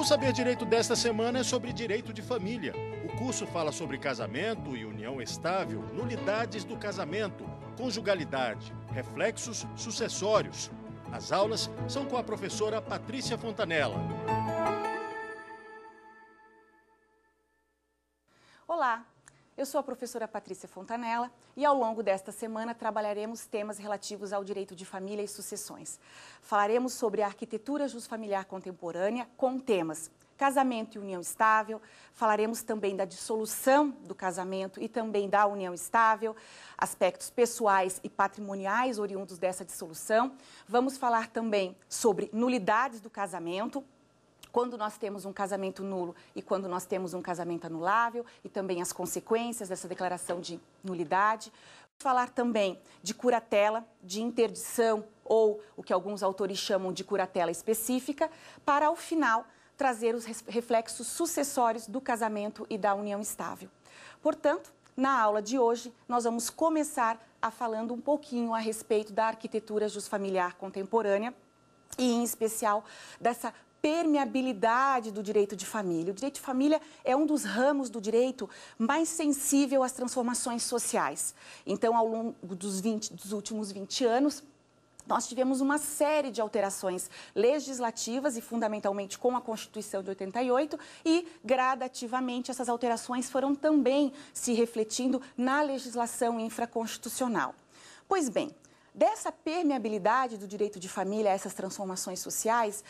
O Saber Direito desta semana é sobre direito de família. O curso fala sobre casamento e união estável, nulidades do casamento, conjugalidade, reflexos sucessórios. As aulas são com a professora Patrícia Fontanella. Olá, eu sou a professora Patrícia Fontanella e ao longo desta semana trabalharemos temas relativos ao direito de família e sucessões. Falaremos sobre a arquitetura jusfamiliar contemporânea com temas casamento e união estável, falaremos também da dissolução do casamento e também da união estável, aspectos pessoais e patrimoniais oriundos dessa dissolução. Vamos falar também sobre nulidades do casamento, quando nós temos um casamento nulo e quando nós temos um casamento anulável e também as consequências dessa declaração de nulidade. Vamos falar também de curatela, de interdição ou o que alguns autores chamam de curatela específica, para ao final trazer os reflexos sucessórios do casamento e da união estável. Portanto, na aula de hoje, nós vamos começar falando um pouquinho a respeito da arquitetura jusfamiliar contemporânea e, em especial, dessa permeabilidade do direito de família. O direito de família é um dos ramos do direito mais sensível às transformações sociais. Então, ao longo dos últimos 20 anos, nós tivemos uma série de alterações legislativas e fundamentalmente com a Constituição de 88 e gradativamente essas alterações foram também se refletindo na legislação infraconstitucional. Pois bem, dessa permeabilidade do direito de família a essas transformações sociais,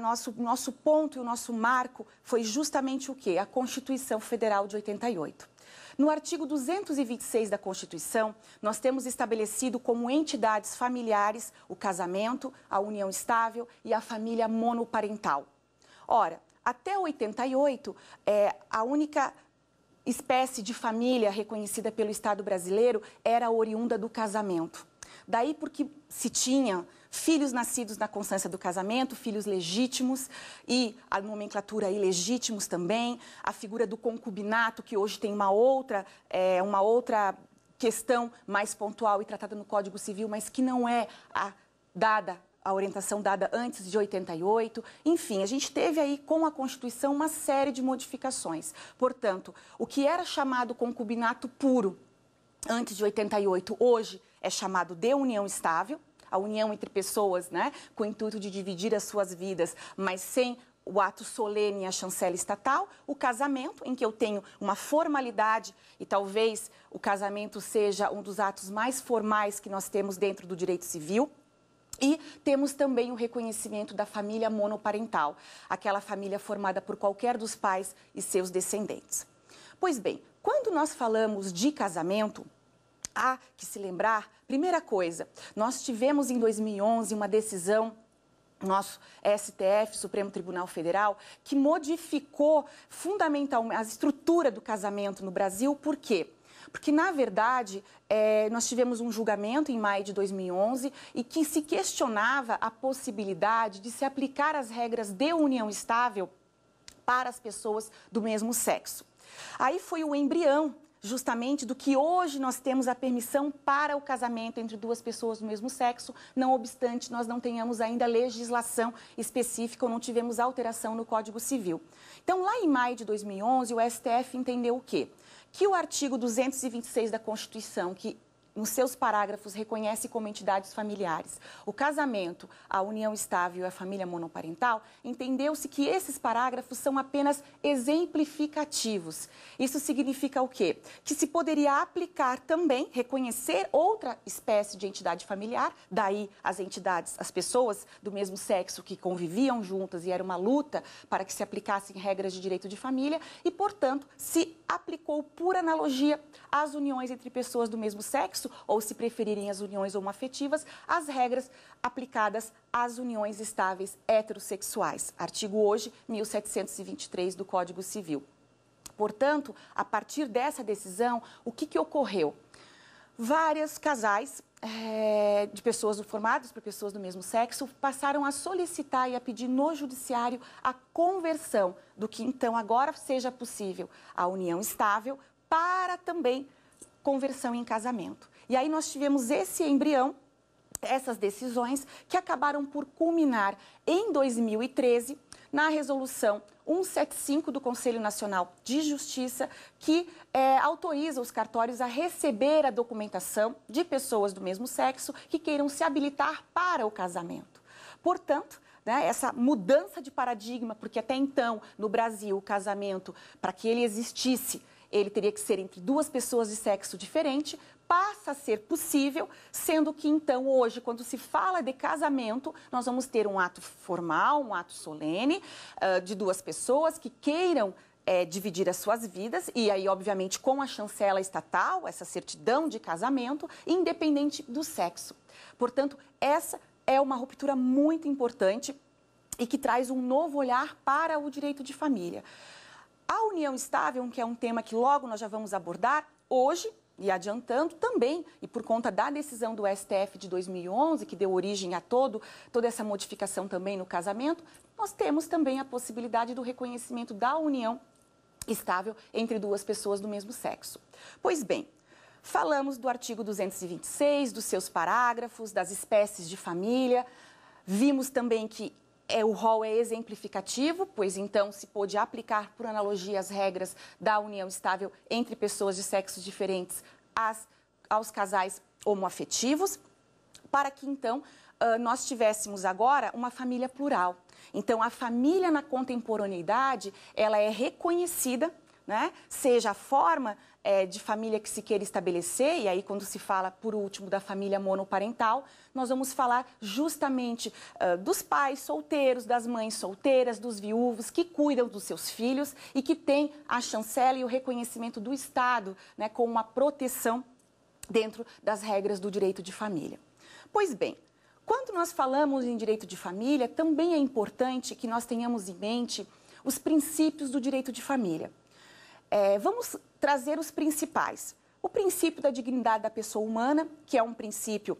nosso ponto e o nosso marco foi justamente o quê? A Constituição Federal de 88. No artigo 226 da Constituição, nós temos estabelecido como entidades familiares o casamento, a união estável e a família monoparental. Ora, até 88, a única espécie de família reconhecida pelo Estado brasileiro era oriunda do casamento. Daí porque se tinha filhos nascidos na constância do casamento, filhos legítimos e a nomenclatura ilegítimos também, a figura do concubinato, que hoje tem uma outra questão mais pontual e tratada no Código Civil, mas que não é a orientação dada antes de 88. Enfim, a gente teve aí com a Constituição uma série de modificações. Portanto, o que era chamado concubinato puro antes de 88, hoje é chamado de união estável, a união entre pessoas, né, com o intuito de dividir as suas vidas, mas sem o ato solene e a chancela estatal. O casamento, em que eu tenho uma formalidade e talvez o casamento seja um dos atos mais formais que nós temos dentro do direito civil. E temos também o reconhecimento da família monoparental, aquela família formada por qualquer dos pais e seus descendentes. Pois bem, quando nós falamos de casamento, há que se lembrar, primeira coisa, nós tivemos em 2011 uma decisão, nosso STF, Supremo Tribunal Federal, que modificou fundamentalmente a estrutura do casamento no Brasil. Por quê? Porque, na verdade, nós tivemos um julgamento em maio de 2011 e que se questionava a possibilidade de se aplicar as regras de união estável para as pessoas do mesmo sexo. Aí foi o embrião justamente do que hoje nós temos a permissão para o casamento entre duas pessoas do mesmo sexo, não obstante nós não tenhamos ainda legislação específica ou não tivemos alteração no Código Civil. Então, lá em maio de 2011, o STF entendeu o quê? Que o artigo 226 da Constituição, que nos seus parágrafos reconhece como entidades familiares o casamento, a união estável e a família monoparental, entendeu-se que esses parágrafos são apenas exemplificativos. Isso significa o quê? Que se poderia aplicar também, reconhecer outra espécie de entidade familiar, daí as entidades, as pessoas do mesmo sexo que conviviam juntas e era uma luta para que se aplicassem regras de direito de família e, portanto, se aplicou por analogia às uniões entre pessoas do mesmo sexo, ou se preferirem as uniões homoafetivas, as regras aplicadas às uniões estáveis heterossexuais. Artigo hoje 1723 do Código Civil. Portanto, a partir dessa decisão, o que ocorreu? Vários casais de pessoas formadas por pessoas do mesmo sexo passaram a solicitar e a pedir no judiciário a conversão do que então agora seja possível a união estável para também conversão em casamento. E aí nós tivemos esse embrião, essas decisões que acabaram por culminar em 2013 na resolução 175 do Conselho Nacional de Justiça, que autoriza os cartórios a receber a documentação de pessoas do mesmo sexo que queiram se habilitar para o casamento. Portanto, essa mudança de paradigma, porque até então, no Brasil, o casamento, para que ele existisse, ele teria que ser entre duas pessoas de sexo diferente, passa a ser possível, sendo que então hoje, quando se fala de casamento, nós vamos ter um ato formal, um ato solene de duas pessoas que queiram dividir as suas vidas e aí, obviamente, com a chancela estatal, essa certidão de casamento, independente do sexo. Portanto, essa é uma ruptura muito importante e que traz um novo olhar para o direito de família. A união estável, que é um tema que logo nós já vamos abordar, hoje, e adiantando também, e por conta da decisão do STF de 2011, que deu origem a toda essa modificação também no casamento, nós temos também a possibilidade do reconhecimento da união estável entre duas pessoas do mesmo sexo. Pois bem, falamos do artigo 226, dos seus parágrafos, das espécies de família, vimos também que o rol é exemplificativo, pois então se pôde aplicar por analogia as regras da união estável entre pessoas de sexos diferentes aos casais homoafetivos, para que então nós tivéssemos agora uma família plural. Então a família na contemporaneidade, ela é reconhecida, né? Seja a forma de família que se queira estabelecer, e aí quando se fala, por último, da família monoparental, nós vamos falar justamente dos pais solteiros, das mães solteiras, dos viúvos que cuidam dos seus filhos e que têm a chancela e o reconhecimento do Estado, né, com uma proteção dentro das regras do direito de família. Pois bem, quando nós falamos em direito de família, também é importante que nós tenhamos em mente os princípios do direito de família. Vamos trazer os principais. O princípio da dignidade da pessoa humana, que é um princípio,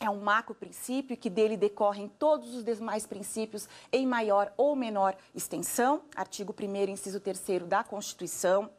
é um macro-princípio, que dele decorrem todos os demais princípios em maior ou menor extensão, artigo 1º, inciso 3º da Constituição.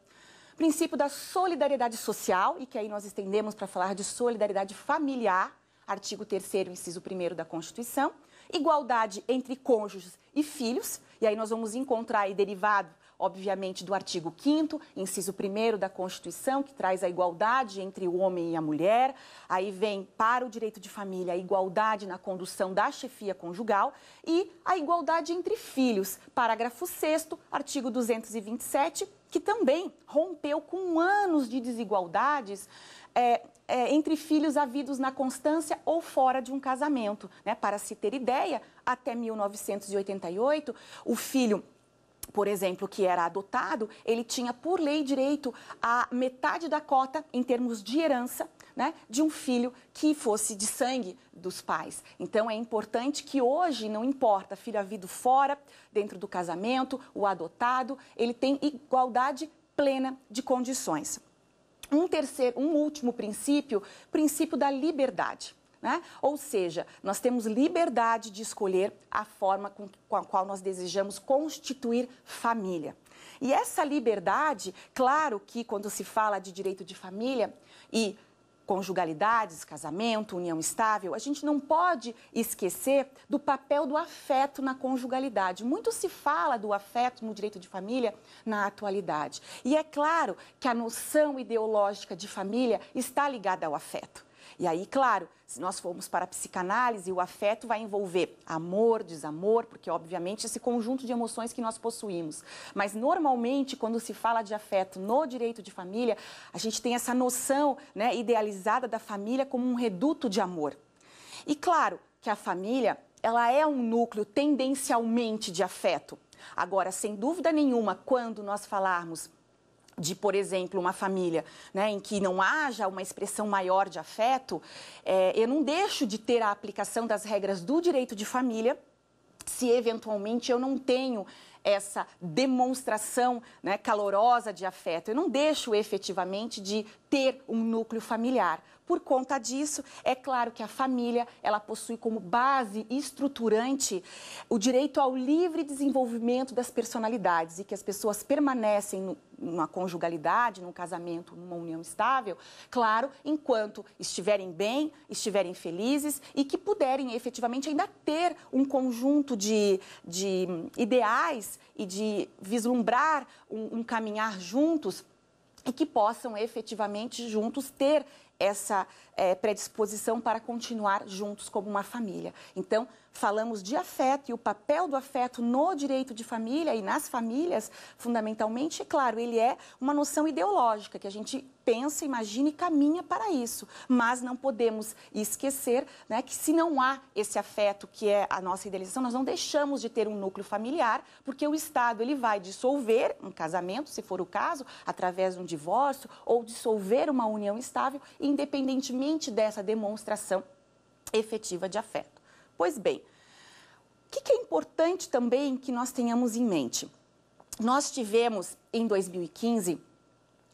Princípio da solidariedade social, e que aí nós estendemos para falar de solidariedade familiar, artigo 3º, inciso 1º da Constituição. Igualdade entre cônjuges e filhos, e aí nós vamos encontrar aí derivado, obviamente, do artigo 5º, inciso 1º da Constituição, que traz a igualdade entre o homem e a mulher. Aí vem, para o direito de família, a igualdade na condução da chefia conjugal e a igualdade entre filhos. Parágrafo 6º, artigo 227, que também rompeu com anos de desigualdades entre filhos havidos na constância ou fora de um casamento, né? Para se ter ideia, até 1988, o filho, por exemplo, que era adotado, ele tinha por lei direito a metade da cota em termos de herança, né, de um filho que fosse de sangue dos pais. Então é importante que hoje, não importa, filho havido fora, dentro do casamento, o adotado, ele tem igualdade plena de condições. Um último princípio, princípio da liberdade. Né? Ou seja, nós temos liberdade de escolher a forma com a qual nós desejamos constituir família. E essa liberdade, claro que quando se fala de direito de família e conjugalidades, casamento, união estável, a gente não pode esquecer do papel do afeto na conjugalidade. Muito se fala do afeto no direito de família na atualidade. E é claro que a noção ideológica de família está ligada ao afeto. E aí, claro, se nós formos para a psicanálise, o afeto vai envolver amor, desamor, porque, obviamente, esse conjunto de emoções que nós possuímos. Mas, normalmente, quando se fala de afeto no direito de família, a gente tem essa noção, né, idealizada da família como um reduto de amor. E, claro, que a família, ela é um núcleo tendencialmente de afeto. Agora, sem dúvida nenhuma, quando nós falarmos de, por exemplo, uma família, né, em que não haja uma expressão maior de afeto, eu não deixo de ter a aplicação das regras do direito de família, se eventualmente eu não tenho essa demonstração, né, calorosa de afeto. Eu não deixo efetivamente de ter um núcleo familiar. Por conta disso, é claro que a família, ela possui como base estruturante o direito ao livre desenvolvimento das personalidades e que as pessoas permanecem numa conjugalidade, num casamento, numa união estável, claro, enquanto estiverem bem, estiverem felizes e que puderem efetivamente ainda ter um conjunto de ideais e de vislumbrar um caminhar juntos e que possam efetivamente juntos ter essa predisposição para continuar juntos como uma família. Então, falamos de afeto e o papel do afeto no direito de família e nas famílias, fundamentalmente, é claro, ele é uma noção ideológica que a gente pensa, imagina e caminha para isso. Mas não podemos esquecer, né, que se não há esse afeto que é a nossa idealização, nós não deixamos de ter um núcleo familiar, porque o Estado ele vai dissolver um casamento, se for o caso, através de um divórcio, ou dissolver uma união estável, independentemente dessa demonstração efetiva de afeto. Pois bem, o que é importante também que nós tenhamos em mente? Nós tivemos, em 2015,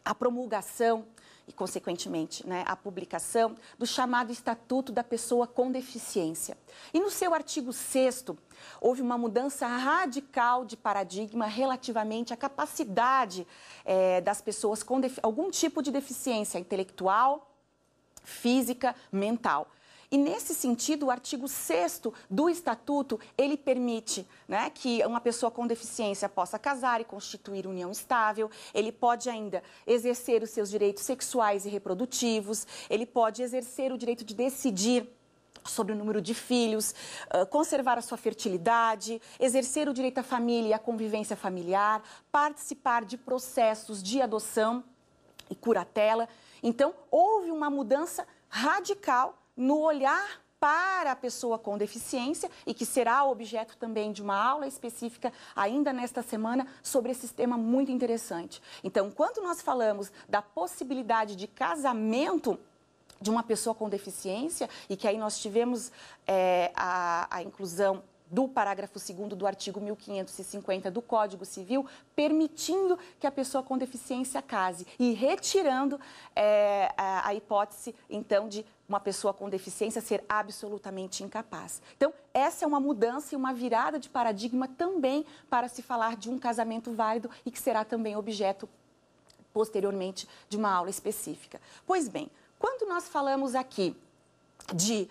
a promulgação e, consequentemente, né, a publicação do chamado Estatuto da Pessoa com Deficiência. E no seu artigo 6º, houve uma mudança radical de paradigma relativamente à capacidade das pessoas com algum tipo de deficiência intelectual, física, mental. E, nesse sentido, o artigo 6º do Estatuto, ele permite, né, que uma pessoa com deficiência possa casar e constituir união estável, ele pode ainda exercer os seus direitos sexuais e reprodutivos, ele pode exercer o direito de decidir sobre o número de filhos, conservar a sua fertilidade, exercer o direito à família e à convivência familiar, participar de processos de adoção e curatela. Então, houve uma mudança radical no olhar para a pessoa com deficiência e que será objeto também de uma aula específica ainda nesta semana sobre esse tema muito interessante. Então, quando nós falamos da possibilidade de casamento de uma pessoa com deficiência e que aí nós tivemos a inclusão do parágrafo 2º do artigo 1550 do Código Civil, permitindo que a pessoa com deficiência case e retirando a hipótese, então, de uma pessoa com deficiência ser absolutamente incapaz. Então, essa é uma mudança e uma virada de paradigma também para se falar de um casamento válido e que será também objeto, posteriormente, de uma aula específica. Pois bem, quando nós falamos aqui de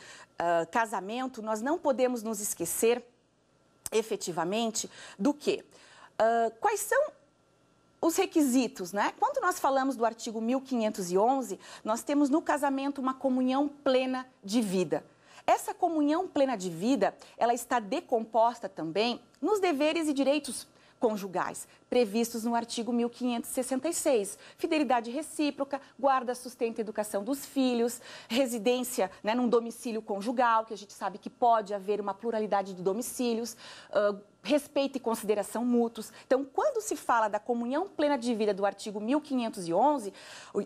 casamento, nós não podemos nos esquecer, efetivamente, do que? Quais são os requisitos, né? Quando nós falamos do artigo 1511, nós temos no casamento uma comunhão plena de vida. Essa comunhão plena de vida, ela está decomposta também nos deveres e direitos conjugais, previstos no artigo 1566. Fidelidade recíproca, guarda, sustento e educação dos filhos, residência, né, num domicílio conjugal, que a gente sabe que pode haver uma pluralidade de domicílios, respeito e consideração mútuos. Então, quando se fala da comunhão plena de vida do artigo 1511,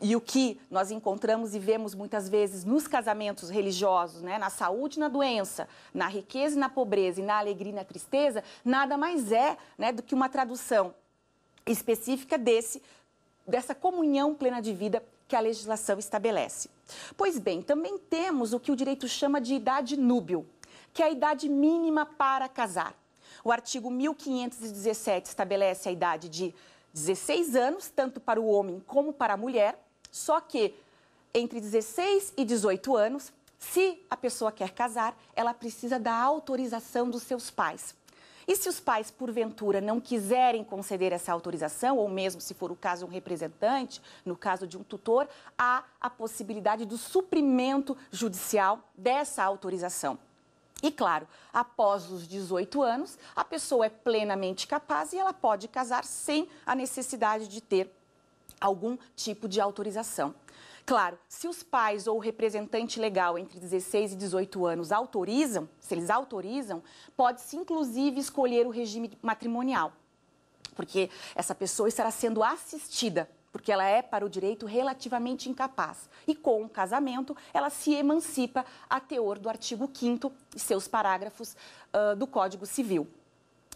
e o que nós encontramos e vemos muitas vezes nos casamentos religiosos, né, na saúde e na doença, na riqueza e na pobreza, e na alegria e na tristeza, nada mais é, né, do que uma tradução específica dessa comunhão plena de vida que a legislação estabelece. Pois bem, também temos o que o direito chama de idade núbil, que é a idade mínima para casar. O artigo 1517 estabelece a idade de 16 anos, tanto para o homem como para a mulher, só que entre 16 e 18 anos, se a pessoa quer casar, ela precisa da autorização dos seus pais. E se os pais, porventura, não quiserem conceder essa autorização, ou mesmo se for o caso de um representante, no caso de um tutor, há a possibilidade do suprimento judicial dessa autorização. E, claro, após os 18 anos, a pessoa é plenamente capaz e ela pode casar sem a necessidade de ter algum tipo de autorização. Claro, se os pais ou o representante legal entre 16 e 18 anos autorizam, se eles autorizam, pode-se inclusive escolher o regime matrimonial, porque essa pessoa estará sendo assistida, porque ela é, para o direito, relativamente incapaz. E com o casamento, ela se emancipa a teor do artigo 5º e seus parágrafos do Código Civil.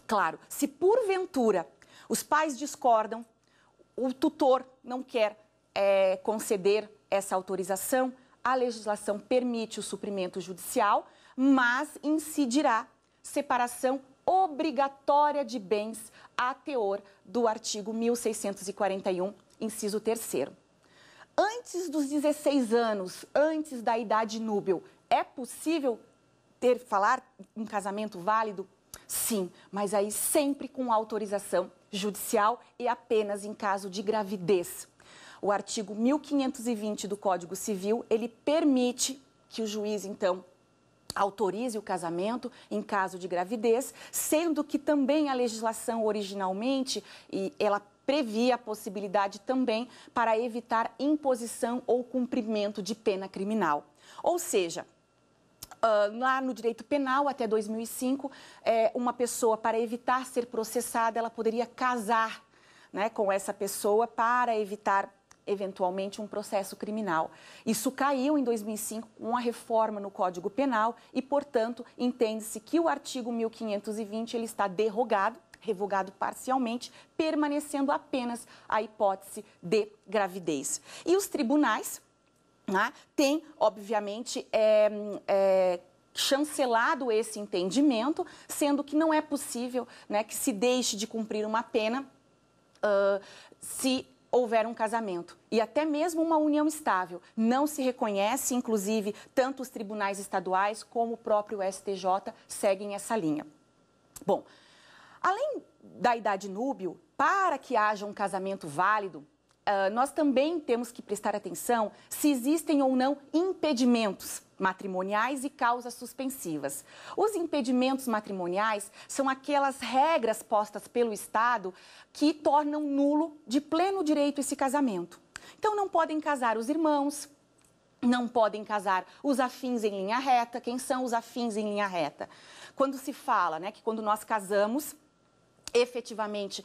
Claro, se porventura os pais discordam, o tutor não quer conceder essa autorização, a legislação permite o suprimento judicial, mas incidirá separação obrigatória de bens a teor do artigo 1641, inciso 3º. Antes dos 16 anos, antes da idade núbil, é possível falar em casamento válido? Sim, mas aí sempre com autorização judicial e apenas em caso de gravidez. O artigo 1520 do Código Civil, ele permite que o juiz, então, autorize o casamento em caso de gravidez, sendo que também a legislação originalmente, ela previa a possibilidade também para evitar imposição ou cumprimento de pena criminal. Ou seja, lá no direito penal, até 2005, uma pessoa, para evitar ser processada, ela poderia casar, né, com essa pessoa para evitar, eventualmente, um processo criminal. Isso caiu em 2005 com a reforma no Código Penal e, portanto, entende-se que o artigo 1520 ele está revogado parcialmente, permanecendo apenas a hipótese de gravidez. E os tribunais, né, têm, obviamente, chancelado esse entendimento, sendo que não é possível, né, que se deixe de cumprir uma pena se houver um casamento. E até mesmo uma união estável não se reconhece, inclusive, tanto os tribunais estaduais como o próprio STJ seguem essa linha. Bom, além da idade núbil, para que haja um casamento válido, nós também temos que prestar atenção se existem ou não impedimentos matrimoniais e causas suspensivas. Os impedimentos matrimoniais são aquelas regras postas pelo Estado que tornam nulo de pleno direito esse casamento. Então, não podem casar os irmãos, não podem casar os afins em linha reta. Quem são os afins em linha reta? Quando se fala, né, que quando nós casamos, efetivamente,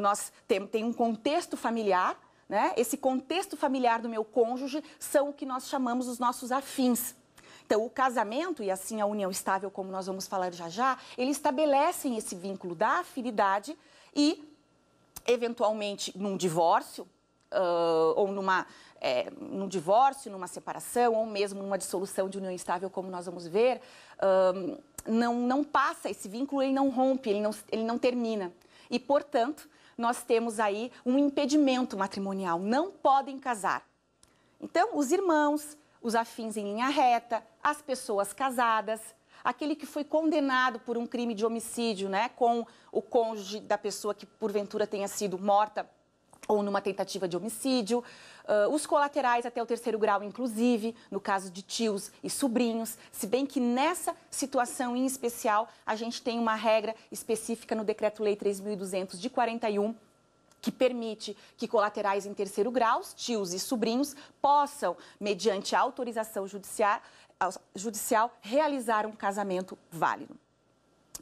nós tem um contexto familiar, né? Esse contexto familiar do meu cônjuge são o que nós chamamos os nossos afins. Então, o casamento e assim a união estável, como nós vamos falar já, eles estabelecem esse vínculo da afinidade e, eventualmente, num divórcio, ou num divórcio, numa separação, ou mesmo numa dissolução de união estável, como nós vamos ver, não passa esse vínculo, ele não rompe, ele não termina. E, portanto, nós temos aí um impedimento matrimonial, não podem casar. Então, os irmãos, os afins em linha reta, as pessoas casadas, aquele que foi condenado por um crime de homicídio, né, com o cônjuge da pessoa que porventura tenha sido morta ou numa tentativa de homicídio, os colaterais até o 3º grau, inclusive, no caso de tios e sobrinhos, se bem que nessa situação em especial, a gente tem uma regra específica no Decreto-Lei 3.200 de 41, que permite que colaterais em 3º grau, tios e sobrinhos, possam, mediante autorização judicial, realizar um casamento válido.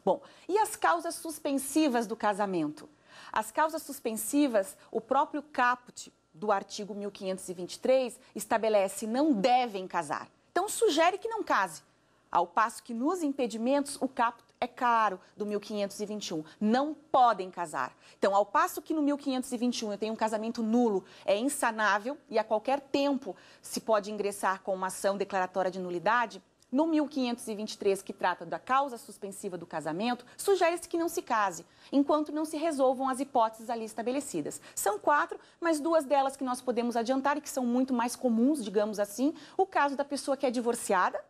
Bom, e as causas suspensivas do casamento? As causas suspensivas, o próprio caput do artigo 1523 estabelece não devem casar. Então, sugere que não case. Ao passo que nos impedimentos, o caput é claro do 1521, não podem casar. Então, ao passo que no 1521 eu tenho um casamento nulo, é insanável e a qualquer tempo se pode ingressar com uma ação declaratória de nulidade, no 1523, que trata da causa suspensiva do casamento, sugere-se que não se case, enquanto não se resolvam as hipóteses ali estabelecidas. São 4, mas 2 delas que nós podemos adiantar e que são muito mais comuns, digamos assim. O caso da pessoa que é divorciada,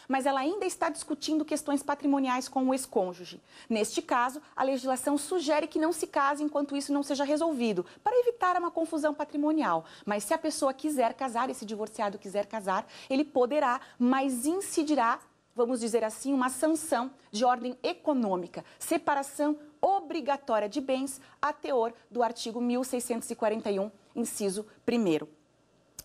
mas ela ainda está discutindo questões patrimoniais com o ex-cônjuge. Neste caso, a legislação sugere que não se case enquanto isso não seja resolvido, para evitar uma confusão patrimonial. Mas se a pessoa quiser casar, esse divorciado quiser casar, ele poderá, mas incidirá, vamos dizer assim, uma sanção de ordem econômica, separação obrigatória de bens a teor do artigo 1641, inciso 1º.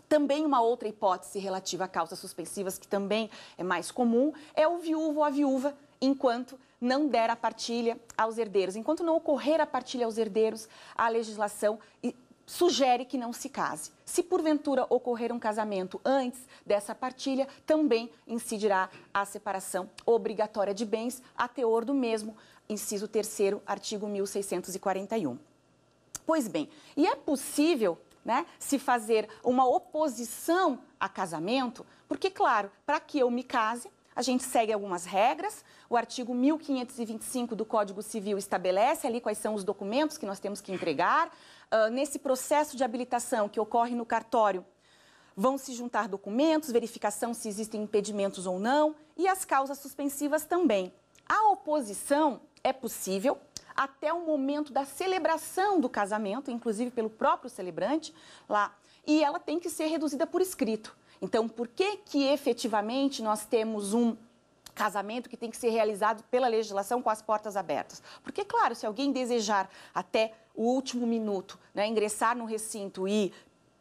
Também uma outra hipótese relativa a causas suspensivas, que também é mais comum, é o viúvo ou a viúva, enquanto não der a partilha aos herdeiros. Enquanto não ocorrer a partilha aos herdeiros, a legislação sugere que não se case. Se porventura ocorrer um casamento antes dessa partilha, também incidirá a separação obrigatória de bens a teor do mesmo inciso 3º, artigo 1641. Pois bem, e é possível, né, se fazer uma oposição a casamento, porque, claro, para que eu me case, a gente segue algumas regras. O artigo 1525 do Código Civil estabelece ali quais são os documentos que nós temos que entregar. Nesse processo de habilitação que ocorre no cartório, vão se juntar documentos, verificação se existem impedimentos ou não, e as causas suspensivas também. A oposição é possível até o momento da celebração do casamento, inclusive pelo próprio celebrante lá, e ela tem que ser reduzida por escrito. Então, por que efetivamente nós temos um casamento que tem que ser realizado pela legislação com as portas abertas? Porque, claro, se alguém desejar até o último minuto, né, ingressar no recinto e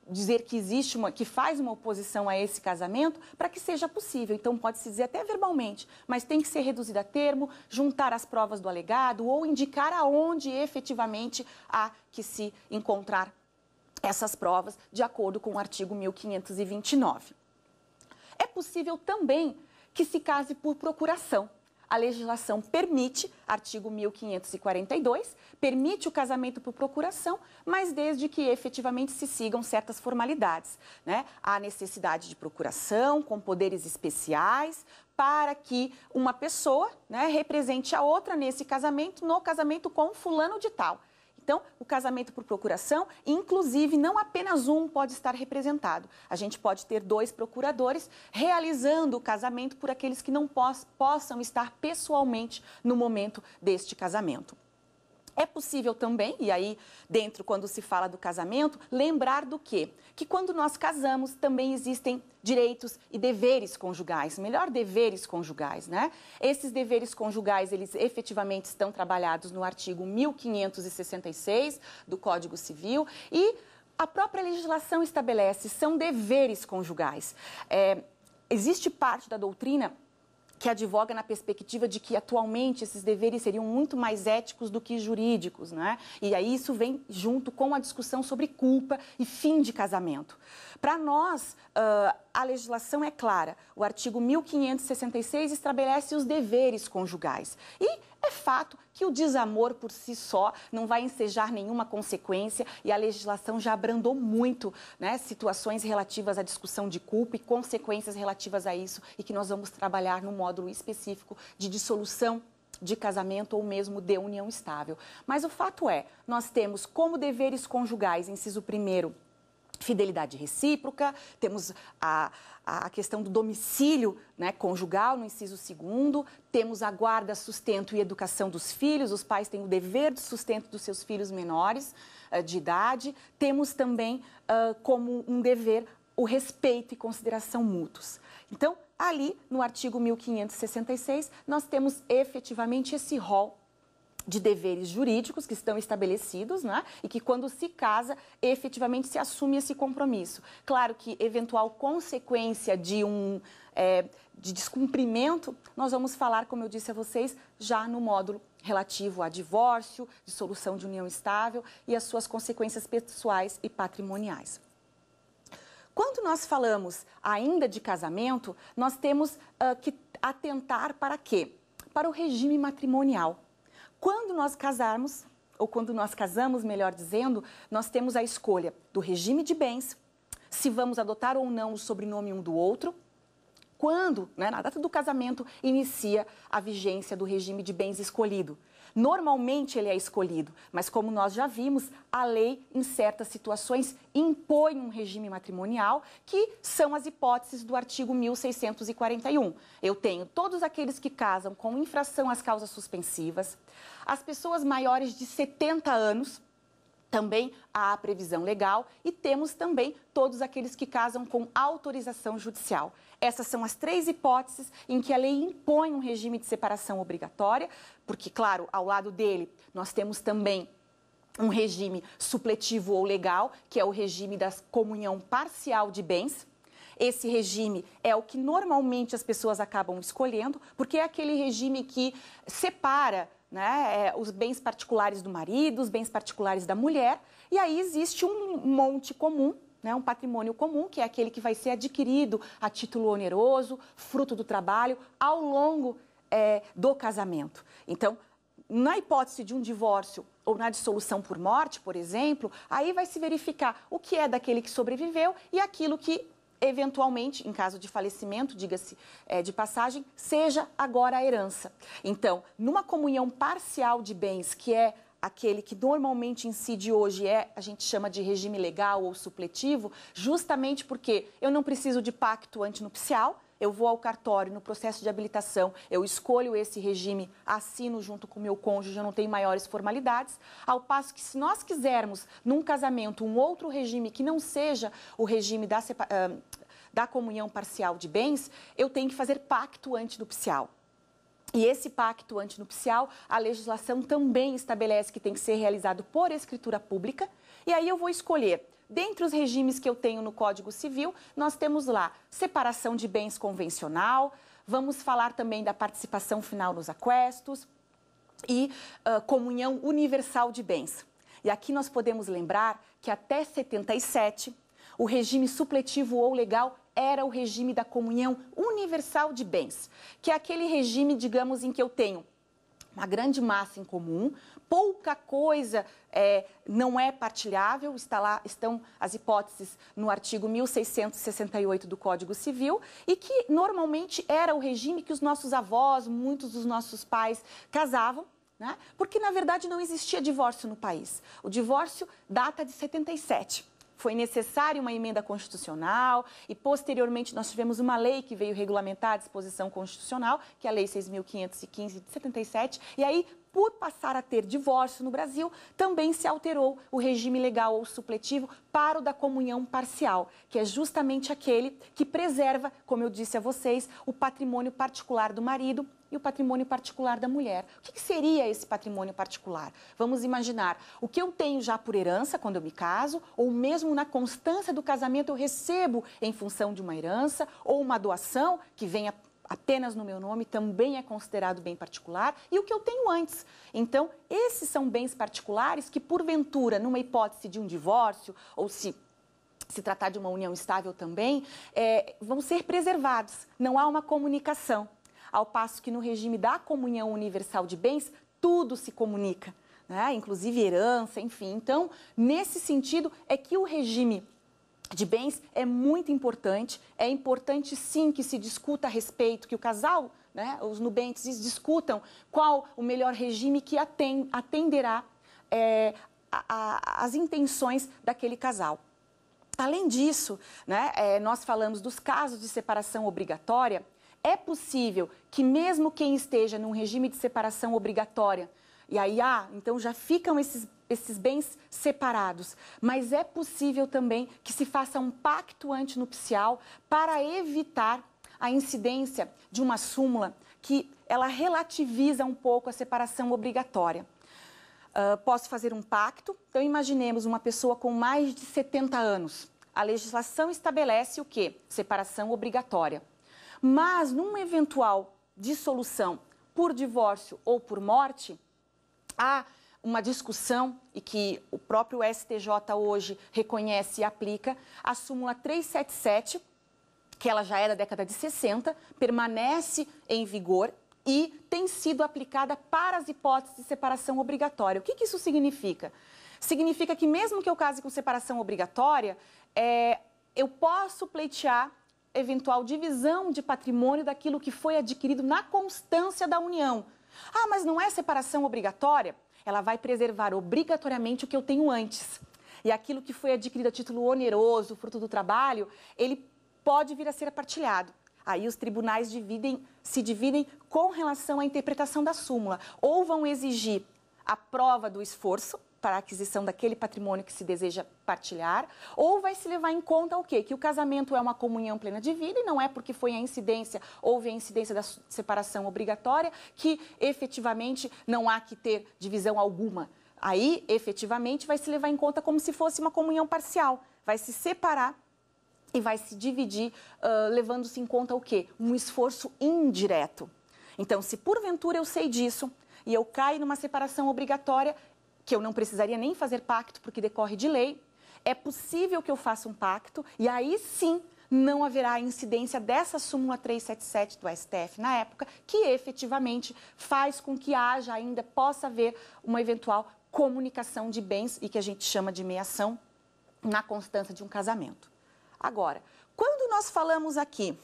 dizer que existe que faz uma oposição a esse casamento, para que seja possível. Então, pode-se dizer até verbalmente, mas tem que ser reduzido a termo, juntar as provas do alegado ou indicar aonde efetivamente há que se encontrar essas provas, de acordo com o artigo 1529. É possível também que se case por procuração. A legislação permite, artigo 1542, permite o casamento por procuração, mas desde que efetivamente se sigam certas formalidades, né? Há necessidade de procuração com poderes especiais para que uma pessoa, né, represente a outra nesse casamento, no casamento com fulano de tal. Então, o casamento por procuração, inclusive, não apenas um pode estar representado. A gente pode ter 2 procuradores realizando o casamento por aqueles que não possam estar pessoalmente no momento deste casamento. É possível também, e aí dentro, quando se fala do casamento, lembrar do quê? Que quando nós casamos também existem direitos e deveres conjugais, melhor, deveres conjugais, né? Esses deveres conjugais, eles efetivamente estão trabalhados no artigo 1566 do Código Civil e a própria legislação estabelece, são deveres conjugais. Existe parte da doutrina que advoga na perspectiva de que atualmente esses deveres seriam muito mais éticos do que jurídicos, né? E aí isso vem junto com a discussão sobre culpa e fim de casamento. Para nós, a legislação é clara. O artigo 1566 estabelece os deveres conjugais. E é fato que o desamor por si só não vai ensejar nenhuma consequência e a legislação já abrandou muito, né, situações relativas à discussão de culpa e consequências relativas a isso e que nós vamos trabalhar no módulo específico de dissolução de casamento ou mesmo de união estável. Mas o fato é, nós temos como deveres conjugais, inciso 1º, fidelidade recíproca, temos a questão do domicílio, né, conjugal, no inciso 2º, temos a guarda, sustento e educação dos filhos, os pais têm o dever de sustento dos seus filhos menores de idade, temos também como um dever o respeito e consideração mútuos. Então, ali no artigo 1566, nós temos efetivamente esse rol de deveres jurídicos que estão estabelecidos, né? E que quando se casa, efetivamente se assume esse compromisso. Claro que eventual consequência de de descumprimento, nós vamos falar, como eu disse a vocês, já no módulo relativo a divórcio, dissolução de união estável e as suas consequências pessoais e patrimoniais. Quando nós falamos ainda de casamento, nós temos que atentar para quê? Para o regime matrimonial. Quando nós casarmos, ou quando nós casamos, melhor dizendo, nós temos a escolha do regime de bens, se vamos adotar ou não o sobrenome um do outro, quando, né, na data do casamento, inicia a vigência do regime de bens escolhido. Normalmente ele é escolhido, mas como nós já vimos, a lei, em certas situações, impõe um regime matrimonial, que são as hipóteses do artigo 1641. Eu tenho todos aqueles que casam com infração às causas suspensivas, as pessoas maiores de 70 anos, também há a previsão legal, e temos também todos aqueles que casam com autorização judicial. Essas são as 3 hipóteses em que a lei impõe um regime de separação obrigatória, porque, claro, ao lado dele nós temos também um regime supletivo ou legal, que é o regime da comunhão parcial de bens. Esse regime é o que normalmente as pessoas acabam escolhendo, porque é aquele regime que separa, né, os bens particulares do marido, os bens particulares da mulher, e aí existe um monte comum, né, um patrimônio comum, que é aquele que vai ser adquirido a título oneroso, fruto do trabalho, ao longo do casamento. Então, na hipótese de um divórcio ou na dissolução por morte, por exemplo, aí vai se verificar o que é daquele que sobreviveu e aquilo que, eventualmente, em caso de falecimento, diga-se de passagem, seja agora a herança. Então, numa comunhão parcial de bens, que é aquele que normalmente incide hoje a gente chama de regime legal ou supletivo, justamente porque eu não preciso de pacto antinupcial, eu vou ao cartório no processo de habilitação, eu escolho esse regime, assino junto com o meu cônjuge, eu não tenho maiores formalidades, ao passo que se nós quisermos, num casamento, um outro regime que não seja o regime da comunhão parcial de bens, eu tenho que fazer pacto antinupcial. E esse pacto antinupcial, a legislação também estabelece que tem que ser realizado por escritura pública, e aí eu vou escolher. Dentre os regimes que eu tenho no Código Civil, nós temos lá separação de bens convencional, vamos falar também da participação final nos aquestos e comunhão universal de bens. E aqui nós podemos lembrar que até 77, o regime supletivo ou legal era o regime da comunhão universal de bens, que é aquele regime, digamos, em que eu tenho uma grande massa em comum, pouca coisa não é partilhável, estão as hipóteses no artigo 1668 do Código Civil, e que normalmente era o regime que os nossos avós, muitos dos nossos pais casavam, né? Porque na verdade não existia divórcio no país. O divórcio data de 77. Foi necessária uma emenda constitucional e, posteriormente, nós tivemos uma lei que veio regulamentar a disposição constitucional, que é a Lei 6.515 de 77, e aí, por passar a ter divórcio no Brasil, também se alterou o regime legal ou supletivo para o da comunhão parcial, que é justamente aquele que preserva, como eu disse a vocês, o patrimônio particular do marido e o patrimônio particular da mulher. O que seria esse patrimônio particular? Vamos imaginar o que eu tenho já por herança quando eu me caso, ou mesmo na constância do casamento eu recebo em função de uma herança, ou uma doação que venha apenas no meu nome, também é considerado bem particular, e o que eu tenho antes. Então, esses são bens particulares que, porventura, numa hipótese de um divórcio, ou se tratar de uma união estável também, vão ser preservados. Não há uma comunicação. Ao passo que no regime da comunhão universal de bens, tudo se comunica, né? Inclusive herança, enfim. Então, nesse sentido, é que o regime de bens é muito importante. É importante, sim, que se discuta a respeito, que o casal, né, os nubentes, discutam qual o melhor regime que atenderá às intenções daquele casal. Além disso, né, nós falamos dos casos de separação obrigatória. É possível que mesmo quem esteja num regime de separação obrigatória, e aí, então já ficam esses bens separados, mas é possível também que se faça um pacto antinupcial para evitar a incidência de uma súmula que ela relativiza um pouco a separação obrigatória. Posso fazer um pacto? Então, imaginemos uma pessoa com mais de 70 anos. A legislação estabelece o quê? Separação obrigatória. Mas, numa eventual dissolução por divórcio ou por morte, há uma discussão, e que o próprio STJ hoje reconhece e aplica, a súmula 377, que ela já é da década de 60, permanece em vigor e tem sido aplicada para as hipóteses de separação obrigatória. O que isso significa? Significa que mesmo que eu case com separação obrigatória, eu posso pleitear eventual divisão de patrimônio daquilo que foi adquirido na constância da união. Mas não é separação obrigatória? Ela vai preservar obrigatoriamente o que eu tenho antes. E aquilo que foi adquirido a título oneroso, fruto do trabalho, ele pode vir a ser partilhado. Aí os tribunais se dividem com relação à interpretação da súmula. Ou vão exigir a prova do esforço para a aquisição daquele patrimônio que se deseja partilhar, ou vai se levar em conta o quê? Que o casamento é uma comunhão plena de vida e não é porque houve a incidência da separação obrigatória que efetivamente não há que ter divisão alguma. Aí, efetivamente, vai se levar em conta como se fosse uma comunhão parcial. Vai se separar e vai se dividir, levando-se em conta o quê? Um esforço indireto. Então, se porventura eu sei disso e eu caio numa separação obrigatória, que eu não precisaria nem fazer pacto porque decorre de lei, é possível que eu faça um pacto e aí sim não haverá incidência dessa súmula 377 do STF na época, que efetivamente faz com que haja ainda, possa haver uma eventual comunicação de bens e que a gente chama de meação na constância de um casamento. Agora, quando nós falamos aqui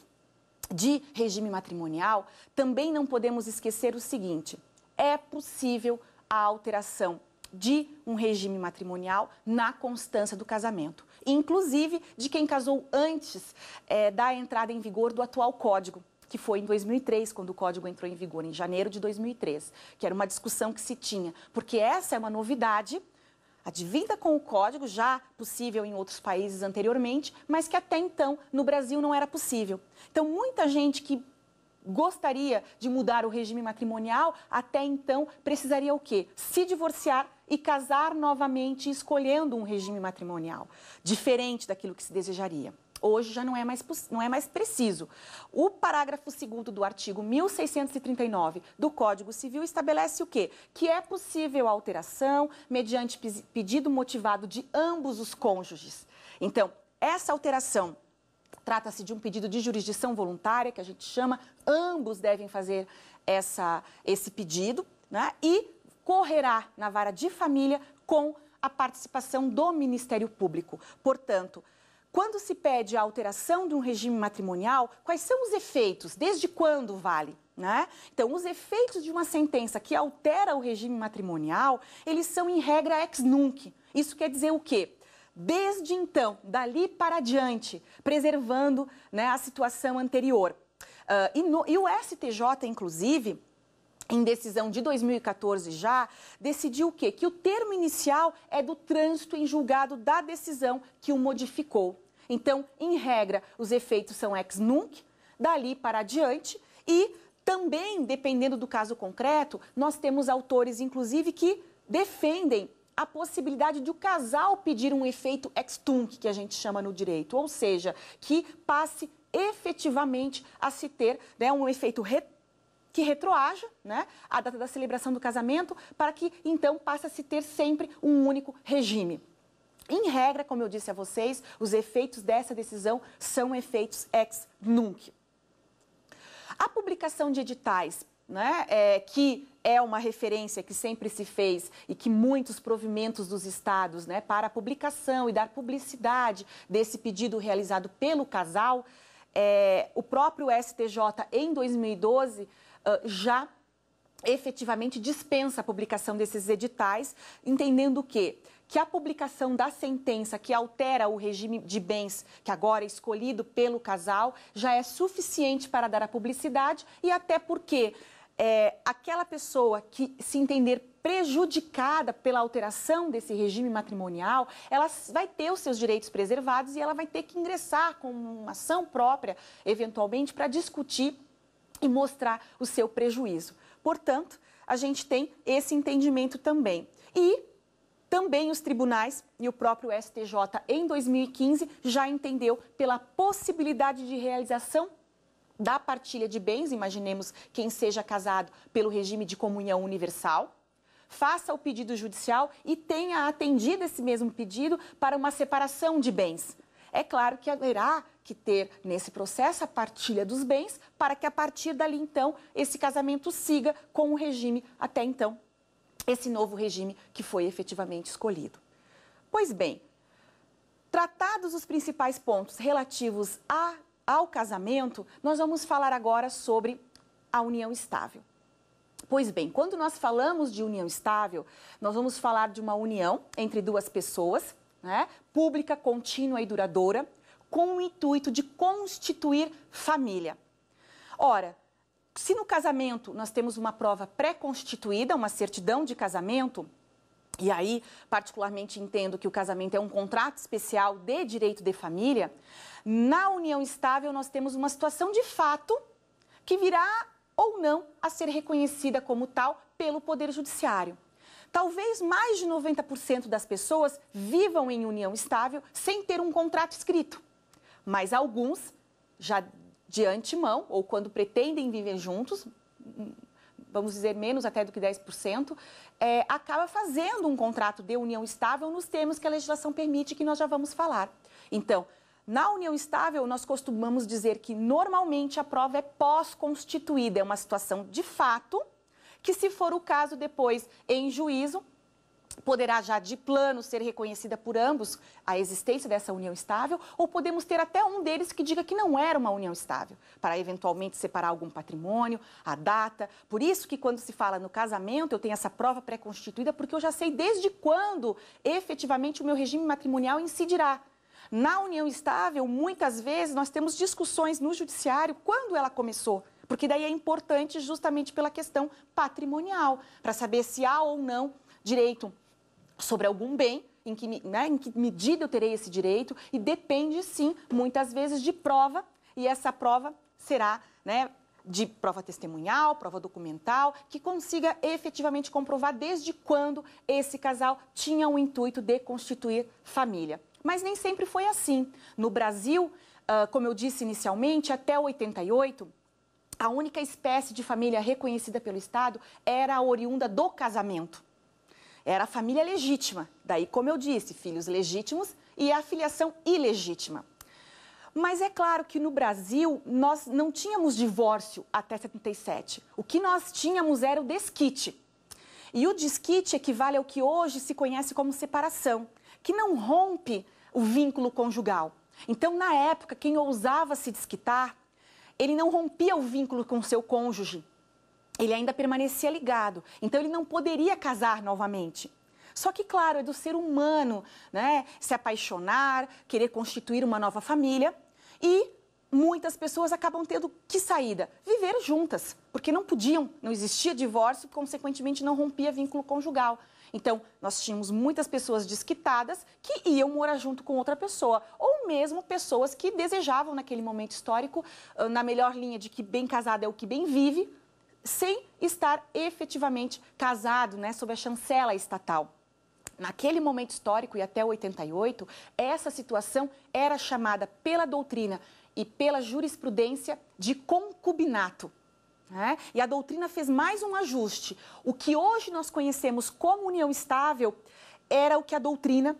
de regime matrimonial, também não podemos esquecer o seguinte: é possível a alteração de um regime matrimonial na constância do casamento, inclusive de quem casou antes da entrada em vigor do atual Código, que foi em 2003, quando o Código entrou em vigor, em janeiro de 2003, que era uma discussão que se tinha, porque essa é uma novidade advinda com o Código, já possível em outros países anteriormente, mas que até então no Brasil não era possível. Então, muita gente que gostaria de mudar o regime matrimonial, até então precisaria o quê? Se divorciar e casar novamente, escolhendo um regime matrimonial diferente daquilo que se desejaria. Hoje já não é mais preciso. O parágrafo 2º do artigo 1639 do Código Civil estabelece o quê? Que é possível a alteração mediante pedido motivado de ambos os cônjuges. Então, essa alteração trata-se de um pedido de jurisdição voluntária, que a gente chama, ambos devem fazer esse pedido, né? E correrá na vara de família com a participação do Ministério Público. Portanto, quando se pede a alteração de um regime matrimonial, quais são os efeitos? Desde quando vale? Né? Então, os efeitos de uma sentença que altera o regime matrimonial, eles são, em regra, ex nunc. Isso quer dizer o quê? Desde então, dali para adiante, preservando, né, a situação anterior. E o STJ, inclusive, em decisão de 2014 já, decidiu o quê? Que o termo inicial é do trânsito em julgado da decisão que o modificou. Então, em regra, os efeitos são ex nunc, dali para adiante, e também, dependendo do caso concreto, nós temos autores, inclusive, que defendem a possibilidade de o casal pedir um efeito ex tunc, que a gente chama no direito, ou seja, que passe efetivamente a se ter, né, um efeito que retroaja, né, a data da celebração do casamento, para que então passe a se ter sempre um único regime. Em regra, como eu disse a vocês, os efeitos dessa decisão são efeitos ex nunc. A publicação de editais, né, que é uma referência que sempre se fez e que muitos provimentos dos estados, né, para a publicação e dar publicidade desse pedido realizado pelo casal, o próprio STJ, em 2012, já efetivamente dispensa a publicação desses editais, entendendo o quê? Que a publicação da sentença que altera o regime de bens, que agora é escolhido pelo casal, já é suficiente para dar a publicidade, e até porque aquela pessoa que se entender prejudicada pela alteração desse regime matrimonial, ela vai ter os seus direitos preservados e ela vai ter que ingressar com uma ação própria, eventualmente, para discutir e mostrar o seu prejuízo. Portanto, a gente tem esse entendimento também. E também os tribunais e o próprio STJ, em 2015, já entendeu pela possibilidade de realização da partilha de bens, imaginemos quem seja casado pelo regime de comunhão universal, faça o pedido judicial e tenha atendido esse mesmo pedido para uma separação de bens. É claro que haverá que ter nesse processo a partilha dos bens para que a partir dali, então, esse casamento siga com o regime até então, esse novo regime que foi efetivamente escolhido. Pois bem, tratados os principais pontos relativos ao casamento, nós vamos falar agora sobre a união estável. Pois bem, quando nós falamos de união estável, nós vamos falar de uma união entre duas pessoas, né, pública, contínua e duradoura, com o intuito de constituir família. Ora, se no casamento nós temos uma prova pré-constituída, uma certidão de casamento, e aí particularmente entendo que o casamento é um contrato especial de direito de família, na união estável nós temos uma situação de fato que virá ou não a ser reconhecida como tal pelo Poder Judiciário. Talvez mais de 90% das pessoas vivam em união estável sem ter um contrato escrito, mas alguns, já de antemão, ou quando pretendem viver juntos, vamos dizer menos até do que 10%, acaba fazendo um contrato de união estável nos termos que a legislação permite, que nós já vamos falar. Então, Na união estável, nós costumamos dizer que normalmente a prova é pós-constituída, é uma situação de fato, que se for o caso depois em juízo, poderá já de plano ser reconhecida por ambos a existência dessa união estável, ou podemos ter até um deles que diga que não era uma união estável, para eventualmente separar algum patrimônio, a data. Por isso que quando se fala no casamento, eu tenho essa prova pré-constituída, porque eu já sei desde quando efetivamente o meu regime matrimonial incidirá. Na união estável, muitas vezes nós temos discussões no judiciário quando ela começou, porque daí é importante justamente pela questão patrimonial, para saber se há ou não direito sobre algum bem, em que medida eu terei esse direito, e depende sim, muitas vezes, de prova, e essa prova será, de prova testemunhal, prova documental, que consiga efetivamente comprovar desde quando esse casal tinha o intuito de constituir família. Mas nem sempre foi assim. No Brasil, como eu disse inicialmente, até 88, a única espécie de família reconhecida pelo Estado era a oriunda do casamento. Era a família legítima, daí, como eu disse, filhos legítimos e a filiação ilegítima. Mas é claro que no Brasil nós não tínhamos divórcio até 77. O que nós tínhamos era o desquite. E o desquite equivale ao que hoje se conhece como separação, que não rompe o vínculo conjugal. Então, na época, quem ousava se desquitar, ele não rompia o vínculo com seu cônjuge. Ele ainda permanecia ligado, então ele não poderia casar novamente. Só que, claro, é do ser humano, se apaixonar, querer constituir uma nova família, e muitas pessoas acabam tendo que saída? Viver juntas, porque não podiam, não existia divórcio, consequentemente não rompia vínculo conjugal. Então, nós tínhamos muitas pessoas desquitadas que iam morar junto com outra pessoa, ou mesmo pessoas que desejavam, naquele momento histórico, na melhor linha de que bem casado é o que bem vive, sem estar efetivamente casado, sob a chancela estatal. Naquele momento histórico e até 88, essa situação era chamada pela doutrina e pela jurisprudência de concubinato. E a doutrina fez mais um ajuste. O que hoje nós conhecemos como união estável era o que a doutrina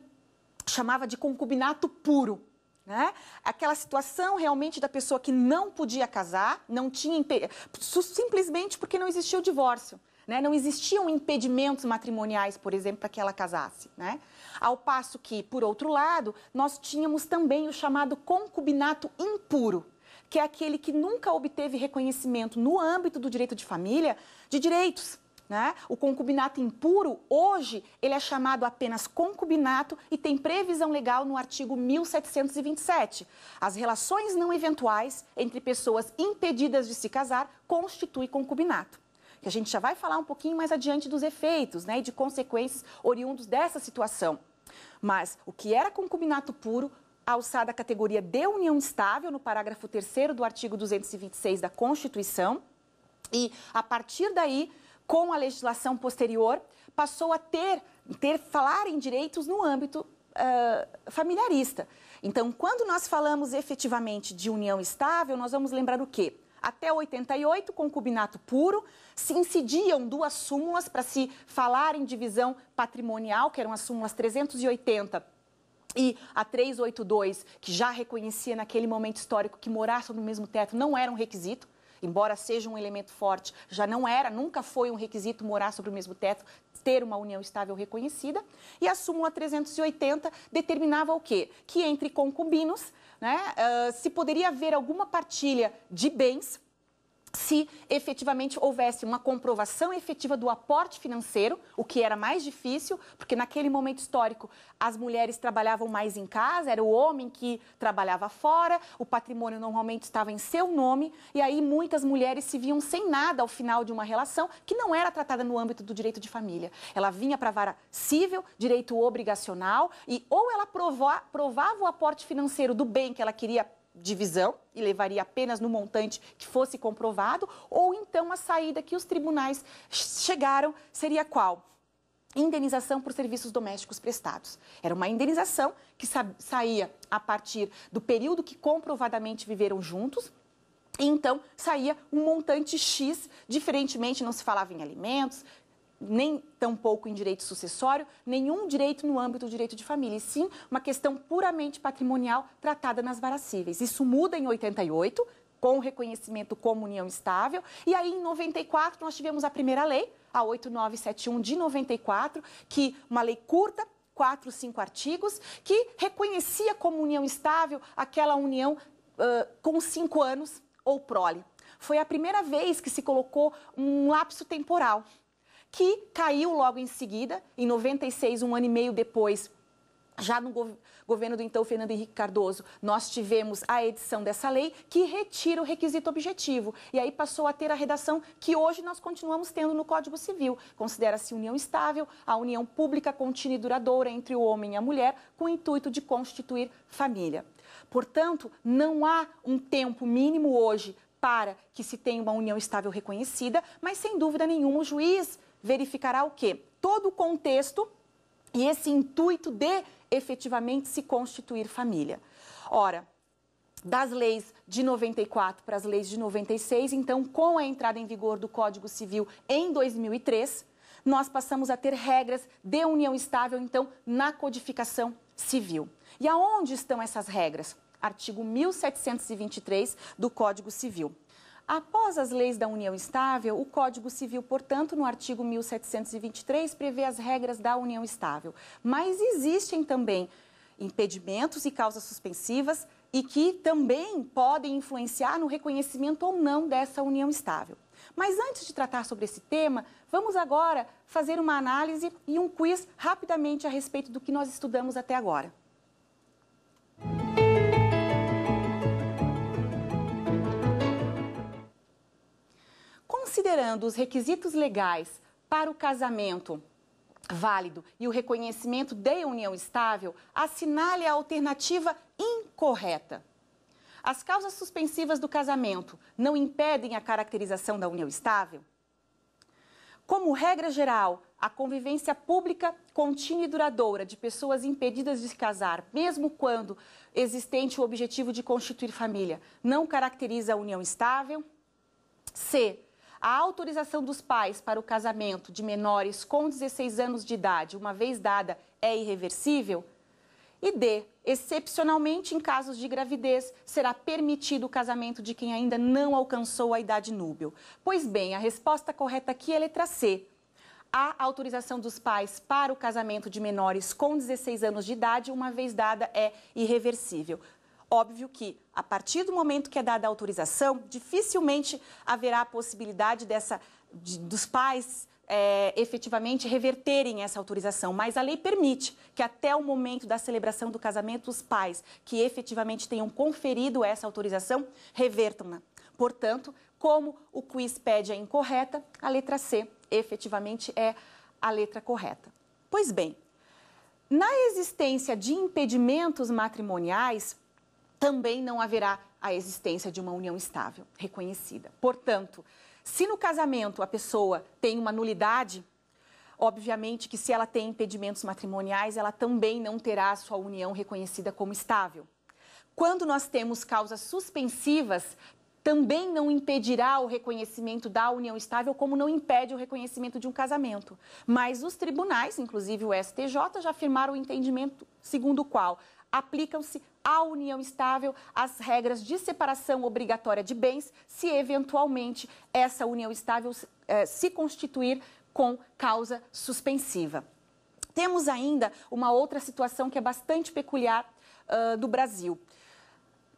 chamava de concubinato puro. Aquela situação realmente da pessoa que não podia casar, não tinha simplesmente porque não existia o divórcio, não existiam impedimentos matrimoniais, por exemplo, para que ela casasse, Ao passo que, por outro lado, nós tínhamos também o chamado concubinato impuro, que é aquele que nunca obteve reconhecimento no âmbito do direito de família de direitos. O concubinato impuro, hoje, ele é chamado apenas concubinato e tem previsão legal no artigo 1727. As relações não eventuais entre pessoas impedidas de se casar constituem concubinato. Que a gente já vai falar um pouquinho mais adiante dos efeitos e de consequências oriundos dessa situação. Mas o que era concubinato puro, alçada à categoria de união estável, no parágrafo 3º do artigo 226 da Constituição, e a partir daí, com a legislação posterior, passou a falar em direitos no âmbito familiarista. Então, quando nós falamos efetivamente de união estável, nós vamos lembrar o quê? Até 88, concubinato puro, se incidiam 2 súmulas para se falar em divisão patrimonial, que eram as súmulas 380 e a 382, que já reconhecia naquele momento histórico que morar sob o mesmo teto não era um requisito. Embora seja um elemento forte, já não era, nunca foi um requisito morar sobre o mesmo teto, ter uma união estável reconhecida. E a súmula 380 determinava o quê? Que entre concubinos, se poderia haver alguma partilha de bens, se efetivamente houvesse uma comprovação efetiva do aporte financeiro, o que era mais difícil, porque naquele momento histórico as mulheres trabalhavam mais em casa, era o homem que trabalhava fora, o patrimônio normalmente estava em seu nome, e aí muitas mulheres se viam sem nada ao final de uma relação que não era tratada no âmbito do direito de família. Ela vinha para a vara civil, direito obrigacional, e ou ela provava o aporte financeiro do bem que ela queria divisão e levaria apenas no montante que fosse comprovado, ou então a saída que os tribunais chegaram seria qual? Indenização por serviços domésticos prestados. Era uma indenização que saía a partir do período que comprovadamente viveram juntos, e então saía um montante X, diferentemente não se falava em alimentos, nem tampouco em direito sucessório, nenhum direito no âmbito do direito de família, e sim uma questão puramente patrimonial tratada nas varas cíveis. Isso muda em 88, com o reconhecimento como união estável, e aí em 94 nós tivemos a primeira lei, a 8971 de 94, que uma lei curta, 4, 5 artigos, que reconhecia como união estável aquela união com 5 anos ou prole. Foi a primeira vez que se colocou um lapso temporal, que caiu logo em seguida, em 96, um ano e meio depois, já no governo do então Fernando Henrique Cardoso, nós tivemos a edição dessa lei que retira o requisito objetivo. E aí passou a ter a redação que hoje nós continuamos tendo no Código Civil. Considera-se união estável a união pública contínua e duradoura entre o homem e a mulher com o intuito de constituir família. Portanto, não há um tempo mínimo hoje para que se tenha uma união estável reconhecida, mas sem dúvida nenhuma o juiz verificará o quê? Todo o contexto e esse intuito de efetivamente se constituir família. Ora, das leis de 94 para as leis de 96, então, com a entrada em vigor do Código Civil em 2003, nós passamos a ter regras de união estável, então, na codificação civil. E aonde estão essas regras? Artigo 1723 do Código Civil. Após as leis da união estável, o Código Civil, portanto, no artigo 1723, prevê as regras da união estável. Mas existem também impedimentos e causas suspensivas e que também podem influenciar no reconhecimento ou não dessa união estável. Mas antes de tratar sobre esse tema, vamos agora fazer uma análise e um quiz rapidamente a respeito do que nós estudamos até agora. Considerando os requisitos legais para o casamento válido e o reconhecimento de união estável, assinale a alternativa incorreta. As causas suspensivas do casamento não impedem a caracterização da união estável? Como regra geral, a convivência pública contínua e duradoura de pessoas impedidas de se casar, mesmo quando existente o objetivo de constituir família, não caracteriza a união estável? C. A autorização dos pais para o casamento de menores com 16 anos de idade, uma vez dada, é irreversível? E D. Excepcionalmente, em casos de gravidez, será permitido o casamento de quem ainda não alcançou a idade núbil? Pois bem, a resposta correta aqui é a letra C. A autorização dos pais para o casamento de menores com 16 anos de idade, uma vez dada, é irreversível. Óbvio que, a partir do momento que é dada a autorização, dificilmente haverá a possibilidade dos pais efetivamente reverterem essa autorização. Mas a lei permite que até o momento da celebração do casamento, os pais que efetivamente tenham conferido essa autorização, revertam-na. Portanto, como o quiz pede a incorreta, a letra C efetivamente é a letra correta. Pois bem, na existência de impedimentos matrimoniais, também não haverá a existência de uma união estável reconhecida. Portanto, se no casamento a pessoa tem uma nulidade, obviamente que se ela tem impedimentos matrimoniais, ela também não terá a sua união reconhecida como estável. Quando nós temos causas suspensivas, também não impedirá o reconhecimento da união estável, como não impede o reconhecimento de um casamento. Mas os tribunais, inclusive o STJ, já afirmaram o entendimento segundo o qual aplicam-se à união estável as regras de separação obrigatória de bens, se eventualmente essa união estável se constituir com causa suspensiva. Temos ainda uma outra situação que é bastante peculiar do Brasil.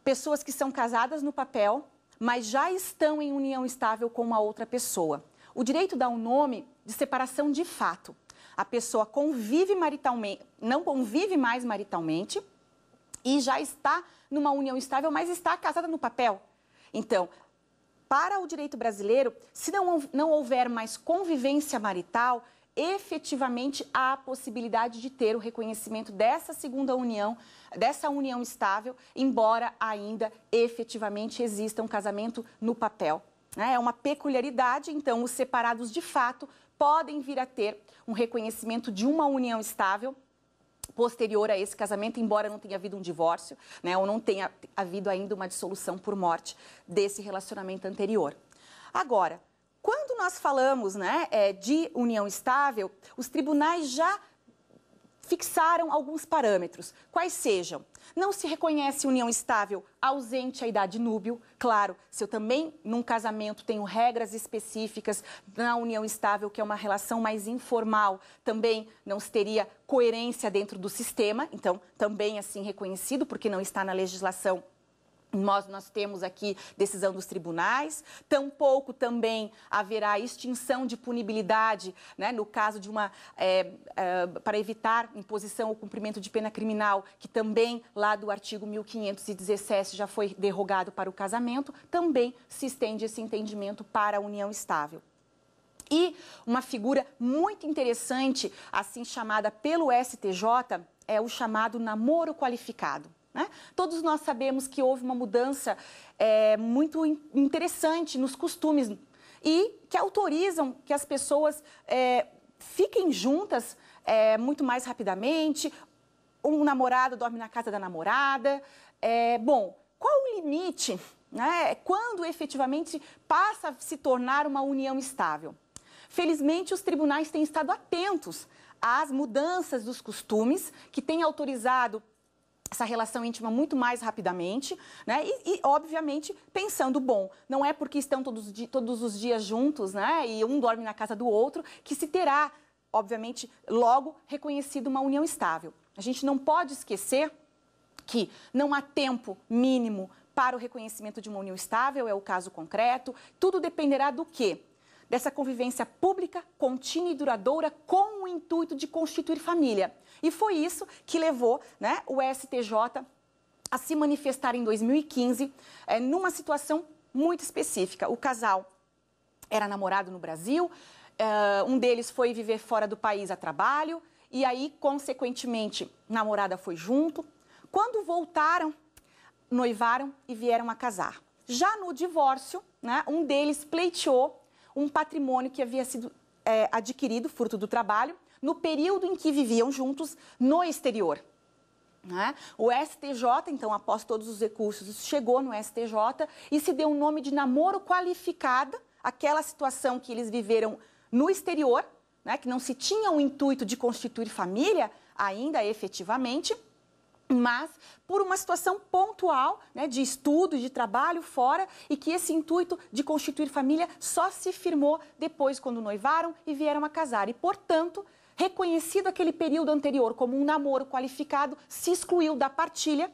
Pessoas que são casadas no papel, mas já estão em união estável com uma outra pessoa. O direito dá um nome de separação de fato. A pessoa convive maritalmente, não convive mais maritalmente, e já está numa união estável, mas está casada no papel. Então, para o direito brasileiro, se não houver mais convivência marital, efetivamente há a possibilidade de ter o reconhecimento dessa segunda união, dessa união estável, embora ainda efetivamente exista um casamento no papel. É uma peculiaridade, então os separados de fato podem vir a ter um reconhecimento de uma união estável posterior a esse casamento, embora não tenha havido um divórcio, ou não tenha havido ainda uma dissolução por morte desse relacionamento anterior. Agora, Quando nós falamos, né, de união estável, os tribunais já fixaram alguns parâmetros, quais sejam: não se reconhece união estável ausente a idade núbil. Claro, se eu também, num casamento, tenho regras específicas na união estável, que é uma relação mais informal, também não se teria coerência dentro do sistema, então também assim reconhecido, porque não está na legislação. Nós temos aqui decisão dos tribunais, tampouco também haverá extinção de punibilidade, né, no caso de para evitar imposição ou cumprimento de pena criminal, que também lá do artigo 1517 já foi derrogado para o casamento, também se estende esse entendimento para a união estável. E uma figura muito interessante, assim chamada pelo STJ, é o chamado namoro qualificado. Todos nós sabemos que houve uma mudança muito interessante nos costumes e que autorizam que as pessoas fiquem juntas muito mais rapidamente. Um namorado dorme na casa da namorada. Bom, qual o limite, né, quando efetivamente passa a se tornar uma união estável? Felizmente, os tribunais têm estado atentos às mudanças dos costumes, que têm autorizado essa relação íntima muito mais rapidamente, né? E obviamente, pensando, bom, não é porque estão todos os dias juntos, né? E um dorme na casa do outro, que se terá, obviamente, logo reconhecido uma união estável. A gente não pode esquecer que não há tempo mínimo para o reconhecimento de uma união estável, é o caso concreto. Tudo dependerá do quê? Dessa convivência pública, contínua e duradoura com o intuito de constituir família. E foi isso que levou, né, o STJ a se manifestar em 2015 numa situação muito específica. O casal era namorado no Brasil, um deles foi viver fora do país a trabalho e aí, consequentemente, a namorada foi junto. Quando voltaram, noivaram e vieram a casar. Já no divórcio, né, um deles pleiteou um patrimônio que havia sido adquirido, fruto do trabalho, no período em que viviam juntos no exterior. Né? O STJ, então, após todos os recursos, chegou no STJ e se deu o nome de namoro qualificado, aquela situação que eles viveram no exterior, né, que não se tinha o intuito de constituir família, ainda efetivamente, mas por uma situação pontual, né, de estudo, de trabalho fora, e que esse intuito de constituir família só se firmou depois, quando noivaram e vieram a casar. E, portanto, reconhecido aquele período anterior como um namoro qualificado, se excluiu da partilha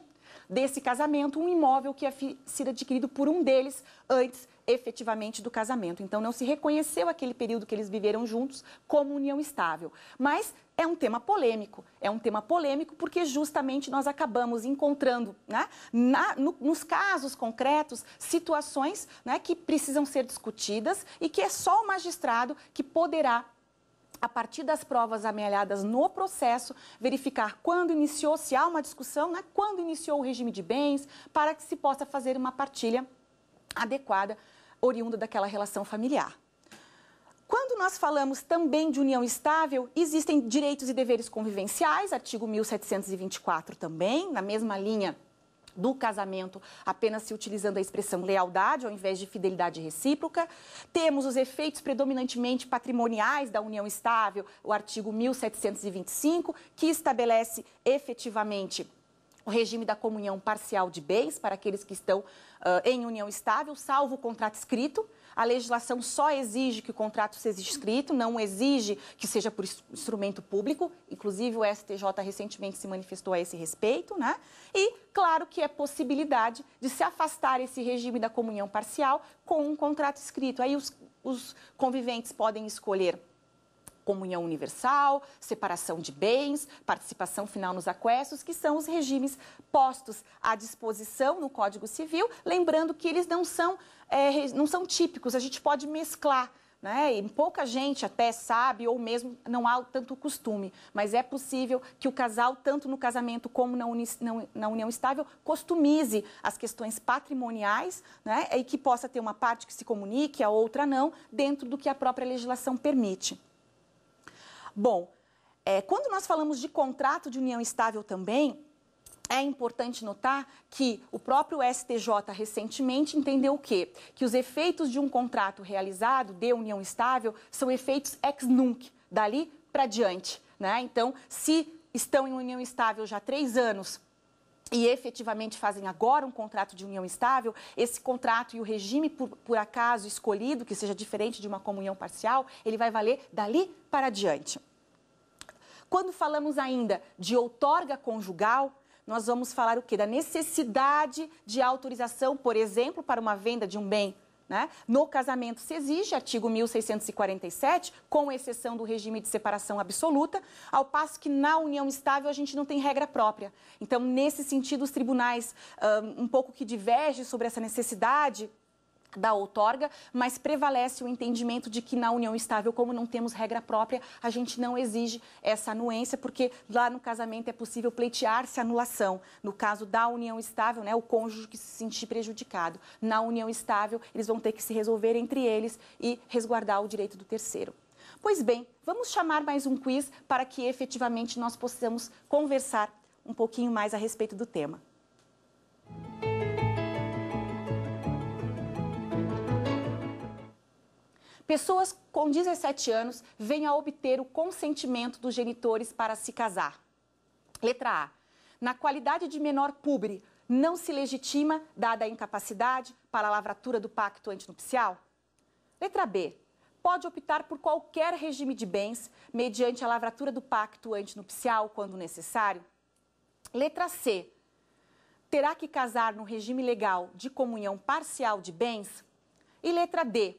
desse casamento um imóvel que havia sido adquirido por um deles antes, efetivamente, do casamento. Então, não se reconheceu aquele período que eles viveram juntos como união estável. Mas é um tema polêmico. É um tema polêmico porque justamente nós acabamos encontrando, né, nos casos concretos, situações, né, que precisam ser discutidas e que é só o magistrado que poderá, a partir das provas amealhadas no processo, verificar quando iniciou, se há uma discussão, né, quando iniciou o regime de bens, para que se possa fazer uma partilha adequada, oriunda daquela relação familiar. Quando nós falamos também de união estável, existem direitos e deveres convivenciais, artigo 1724 também, na mesma linha do casamento, apenas se utilizando a expressão lealdade ao invés de fidelidade recíproca. Temos os efeitos predominantemente patrimoniais da união estável, o artigo 1725, que estabelece efetivamente o regime da comunhão parcial de bens para aqueles que estão em união estável, salvo o contrato escrito. A legislação só exige que o contrato seja escrito, não exige que seja por instrumento público. Inclusive, o STJ recentemente se manifestou a esse respeito, né? E, claro, que é possibilidade de se afastar esse regime da comunhão parcial com um contrato escrito. Aí os conviventes podem escolher comunhão universal, separação de bens, participação final nos aquestos, que são os regimes postos à disposição no Código Civil, lembrando que eles não são típicos, a gente pode mesclar, né? E pouca gente até sabe, ou mesmo não há tanto costume, mas é possível que o casal, tanto no casamento como na união estável, customize as questões patrimoniais, né? E que possa ter uma parte que se comunique, a outra não, dentro do que a própria legislação permite. Bom, quando nós falamos de contrato de união estável também, É importante notar que o próprio STJ recentemente entendeu o quê? Que os efeitos de um contrato realizado de união estável são efeitos ex nunc, dali para diante, né? Então, se estão em união estável já há 3 anos e efetivamente fazem agora um contrato de união estável, esse contrato e o regime por acaso escolhido, que seja diferente de uma comunhão parcial, ele vai valer dali para diante. Quando falamos ainda de outorga conjugal, nós vamos falar o quê? Da necessidade de autorização, por exemplo, para uma venda de um bem, né? No casamento se exige, artigo 1647, com exceção do regime de separação absoluta, ao passo que na união estável a gente não tem regra própria. Então, nesse sentido, os tribunais um pouco que divergem sobre essa necessidade da outorga, mas prevalece o entendimento de que na união estável, como não temos regra própria, a gente não exige essa anuência, porque lá no casamento é possível pleitear-se anulação. No caso da união estável, né, o cônjuge que se sentir prejudicado. Na união estável, eles vão ter que se resolver entre eles e resguardar o direito do terceiro. Pois bem, vamos chamar mais um quiz para que efetivamente nós possamos conversar um pouquinho mais a respeito do tema. Pessoas com 17 anos vêm a obter o consentimento dos genitores para se casar. Letra A. Na qualidade de menor publi, não se legitima, dada a incapacidade, para a lavratura do pacto antinupcial? Letra B. Pode optar por qualquer regime de bens, mediante a lavratura do pacto antinupcial, quando necessário? Letra C. Terá que casar no regime legal de comunhão parcial de bens? E letra D.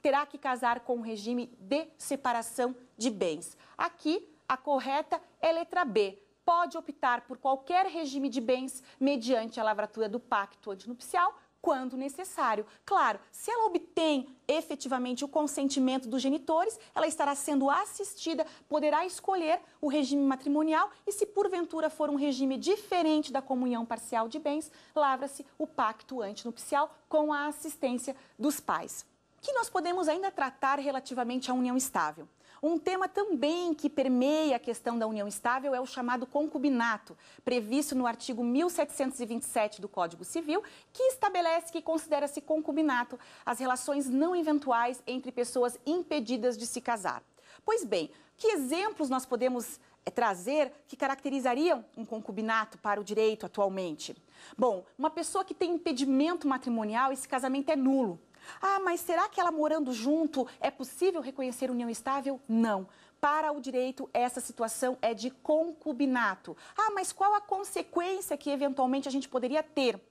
Terá que casar com o regime de separação de bens. Aqui, a correta é letra B. Pode optar por qualquer regime de bens mediante a lavratura do pacto antinupcial, quando necessário. Claro, se ela obtém efetivamente o consentimento dos genitores, ela estará sendo assistida, poderá escolher o regime matrimonial e, se porventura for um regime diferente da comunhão parcial de bens, lavra-se o pacto antinupcial com a assistência dos pais. Que nós podemos ainda tratar relativamente à união estável. Um tema também que permeia a questão da união estável é o chamado concubinato, previsto no artigo 1727 do Código Civil, que estabelece que considera-se concubinato as relações não eventuais entre pessoas impedidas de se casar. Pois bem, que exemplos nós podemos trazer que caracterizariam um concubinato para o direito atualmente? Bom, uma pessoa que tem impedimento matrimonial, esse casamento é nulo. Ah, mas será que ela morando junto é possível reconhecer união estável? Não. Para o direito, essa situação é de concubinato. Ah, mas qual a consequência que eventualmente a gente poderia ter?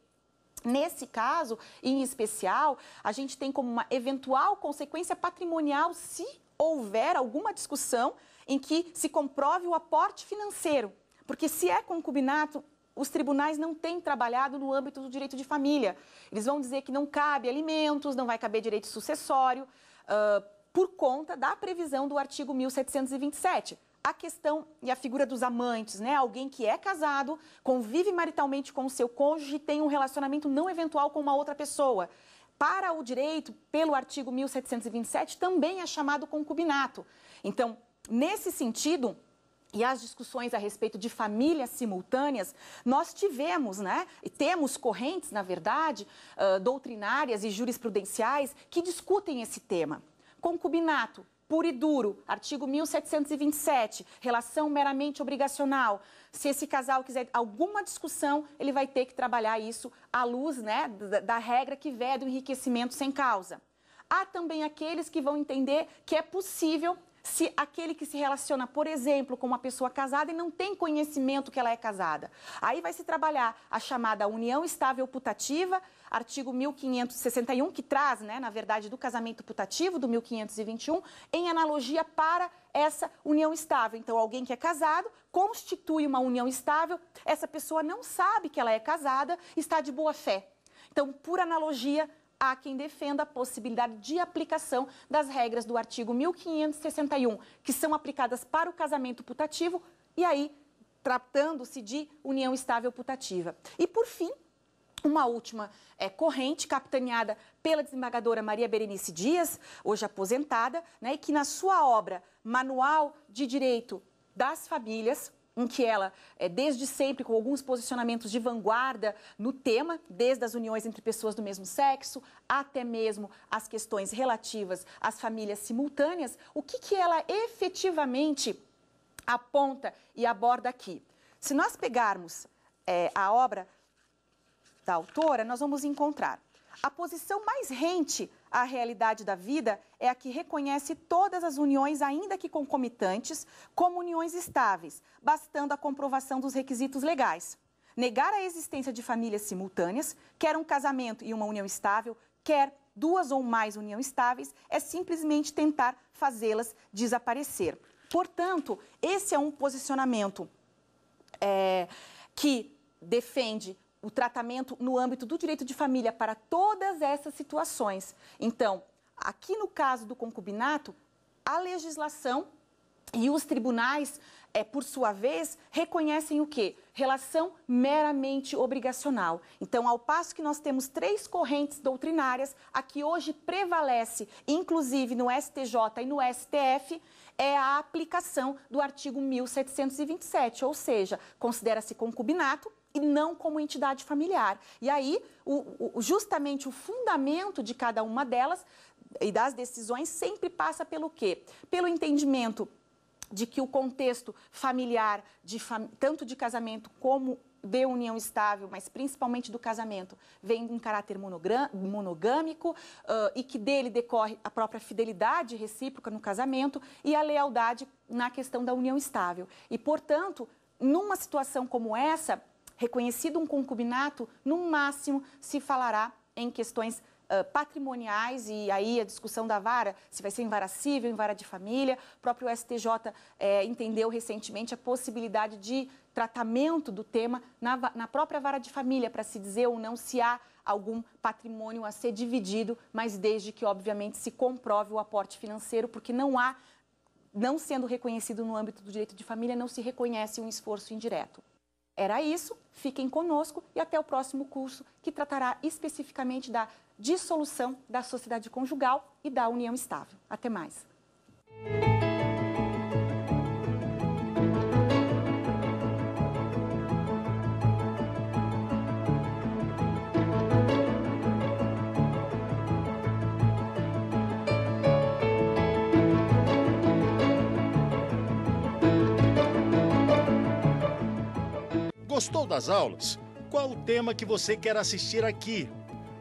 Nesse caso, em especial, a gente tem como uma eventual consequência patrimonial se houver alguma discussão em que se comprove o aporte financeiro. Porque se é concubinato, os tribunais não têm trabalhado no âmbito do direito de família. Eles vão dizer que não cabe alimentos, não vai caber direito sucessório, por conta da previsão do artigo 1727. A questão e a figura dos amantes, né? Alguém que é casado, convive maritalmente com o seu cônjuge e tem um relacionamento não eventual com uma outra pessoa. Para o direito, pelo artigo 1727, também é chamado concubinato. Então, nesse sentido, e as discussões a respeito de famílias simultâneas, nós tivemos, né, e temos correntes, na verdade, doutrinárias e jurisprudenciais que discutem esse tema. Concubinato, puro e duro, artigo 1727, relação meramente obrigacional. Se esse casal quiser alguma discussão, ele vai ter que trabalhar isso à luz, né, da regra que veda o enriquecimento sem causa. Há também aqueles que vão entender que é possível, se aquele que se relaciona, por exemplo, com uma pessoa casada e não tem conhecimento que ela é casada. Aí vai se trabalhar a chamada união estável putativa, artigo 1561, que traz, né, na verdade, do casamento putativo, do 1521, em analogia para essa união estável. Então, alguém que é casado constitui uma união estável, essa pessoa não sabe que ela é casada, está de boa fé. Então, por analogia, há quem defenda a possibilidade de aplicação das regras do artigo 1561, que são aplicadas para o casamento putativo, e aí tratando-se de união estável putativa. E, por fim, uma última corrente, capitaneada pela desembargadora Maria Berenice Dias, hoje aposentada, né, e que na sua obra Manual de Direito das Famílias, em que ela, desde sempre, com alguns posicionamentos de vanguarda no tema, desde as uniões entre pessoas do mesmo sexo, até mesmo as questões relativas às famílias simultâneas, o que ela efetivamente aponta e aborda aqui? Se nós pegarmos a obra da autora, nós vamos encontrar a posição mais rente à realidade da vida é a que reconhece todas as uniões, ainda que concomitantes, como uniões estáveis, bastando a comprovação dos requisitos legais. Negar a existência de famílias simultâneas, quer um casamento e uma união estável, quer duas ou mais uniões estáveis, é simplesmente tentar fazê-las desaparecer. Portanto, esse é um posicionamento que defende o tratamento no âmbito do direito de família para todas essas situações. Então, aqui no caso do concubinato, a legislação e os tribunais, por sua vez, reconhecem o quê? Relação meramente obrigacional. Então, ao passo que nós temos 3 correntes doutrinárias, a que hoje prevalece, inclusive no STJ e no STF, é a aplicação do artigo 1727, ou seja, considera-se concubinato e não como entidade familiar. E aí, justamente o fundamento de cada uma delas e das decisões sempre passa pelo quê? Pelo entendimento de que o contexto familiar, tanto de casamento como de união estável, mas principalmente do casamento, vem em caráter monogâmico e que dele decorre a própria fidelidade recíproca no casamento e a lealdade na questão da união estável. E, portanto, numa situação como essa, reconhecido um concubinato, no máximo se falará em questões patrimoniais, e aí a discussão da vara, se vai ser em vara civil, em vara de família. O próprio STJ entendeu recentemente a possibilidade de tratamento do tema na própria vara de família, para se dizer ou não se há algum patrimônio a ser dividido, mas desde que, obviamente, se comprove o aporte financeiro, porque não sendo reconhecido no âmbito do direito de família, não se reconhece um esforço indireto. Era isso, fiquem conosco e até o próximo curso, que tratará especificamente da dissolução da sociedade conjugal e da união estável. Até mais. Gostou das aulas? Qual o tema que você quer assistir aqui?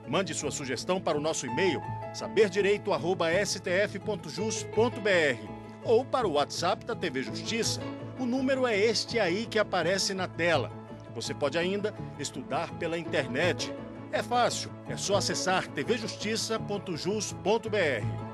Mande sua sugestão para o nosso e-mail saberdireito@stf.jus.br ou para o WhatsApp da TV Justiça. O número é este aí que aparece na tela. Você pode ainda estudar pela internet. É fácil, é só acessar tvjustiça.jus.br.